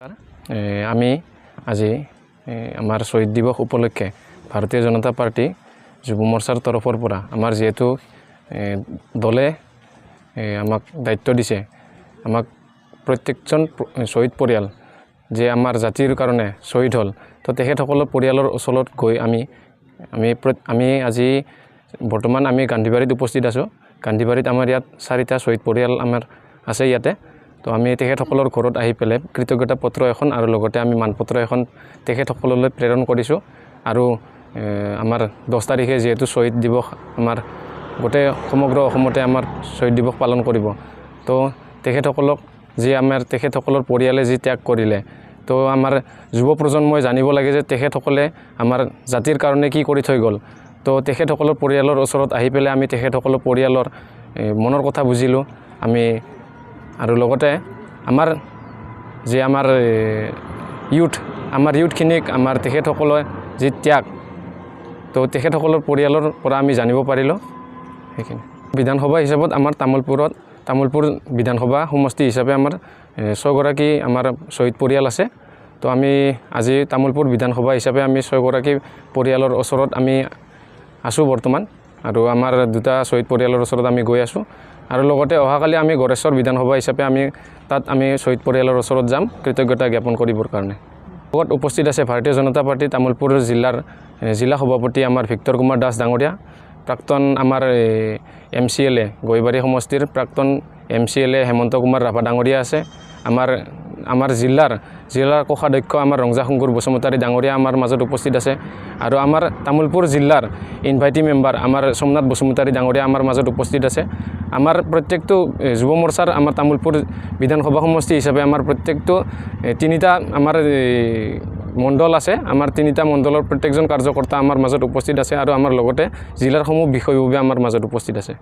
আমি আজি আমাৰ শহীদ দিবস উপলক্ষে ভাৰতীয় জনতা পাৰ্টি যুব মোৰ্চাৰ তৰফৰ পৰা আমাৰ যেহেতু দলে আমাক দায়িত্ব দিছে আমাক প্ৰত্যেকজন শহীদ পৰিয়াল যে আমাৰ জাতিৰ কাৰণে শহীদ হল তো তেখেতসকলৰ পৰিয়ালৰ ওচৰত গৈ আমি আজি বৰ্তমান আমি গান্ধীবাৰীত উপস্থিত আছোঁ। গান্ধীবাৰীত আমাৰ ইয়াত 4টা শহীদ পৰিয়াল আমাৰ আছে ইয়াতে। তো আমি তেখেতসকলৰ ঘৰত আহি পেলাই কৃতজ্ঞতা পত্ৰ এখন আৰু লগতে আমি মানপত্ৰ এখন তেখেতসকললৈ প্ৰেৰণ কৰিছোঁ। আৰু আমাৰ 10 তাৰিখে যেহেতু শহীদ দিৱস আমাৰ গোটেই সমগ্ৰ অসমতে আমাৰ শহীদ দিৱস পালন কৰিব। তো তেখেতসকলক যে আমাৰ তেখেতসকলৰ পৰিয়ালে যি ত্যাগ কৰিলে তো আমাৰ যুৱ প্ৰজন্মই জানিব লাগে যে তেখেতসকলে আমাৰ জাতিৰ কাৰণে কি কৰি থৈ গ'ল। তো তেখেতসকলৰ পৰিয়ালৰ ওচৰত আহি পেলাই আমি তেখেতসকলৰ পৰিয়ালৰ মনৰ কথা বুজিলোঁ আমি। আৰু লগতে আমাৰ যে আমাৰ ইউথখিনিক আমাৰ তেখেতসকলৰ যি ত্যাগ তো তেখেতসকলৰ পৰিয়ালৰ পৰা আমি জানিব পাৰিলোঁ সেইখিনি। বিধানসভা হিচাপত আমাৰ তামোলপুৰ বিধানসভা সমষ্টি হিচাপে আমাৰ 6 গৰাকী আমাৰ শহীদ পৰিয়াল আছে। তো আমি আজি তামোলপুৰ বিধানসভা হিচাপে আমি 6 গৰাকী পৰিয়ালৰ ওচৰত আমি আছোঁ বৰ্তমান। আৰু আমাৰ 2টা শহীদ পৰিয়ালৰ ওচৰত আমি গৈ আছোঁ। আৰু লগতে অহাকালি আমি গড়েশ্বৰ বিধানসভা হিচাপে তাত আমি শহীদ পৰিয়ালৰ ওচৰত যাম কৃতজ্ঞতা জ্ঞাপন কৰিবৰ কাৰণে। লগত উপস্থিত আছে ভাৰতীয় জনতা পাৰ্টি তামোলপুৰ জিলা সভাপতি আমাৰ ভিক্টৰ কুমাৰ দাস ডাঙৰীয়া, প্ৰাক্তন আমাৰ MCLA গহিবাৰী সমষ্টিৰ প্ৰাক্তন MCLA হেমন্ত কুমাৰ ৰাভা ডাঙৰীয়া আছে। আমাৰ জিলাৰ কোষাধ্যক্ষ আমাৰ ৰংজা শংকুৰ বসুমতাৰী ডাঙৰীয়া আমাৰ মাজত উপস্থিত আছে। আৰু আমাৰ তামোলপুৰ জিলাৰ ইনভাইটি মেম্বাৰ আমাৰ সোমনাথ বসুমতাৰী ডাঙৰীয়া আমাৰ মাজত উপস্থিত আছে। আমাৰ প্ৰত্যেকটো যুৱ মোৰ্চাৰ আমাৰ তামোলপুৰ বিধানসভা সমষ্টি হিচাপে আমাৰ প্ৰত্যেকটো 3টা আমাৰ মণ্ডল আছে। আমাৰ 3টা মণ্ডলৰ প্ৰত্যেকজন কাৰ্যকৰ্তা আমাৰ মাজত উপস্থিত আছে। আৰু আমাৰ লগতে জিলাৰ সমূহ বিষয়ববীয়া আমাৰ মাজত উপস্থিত আছে।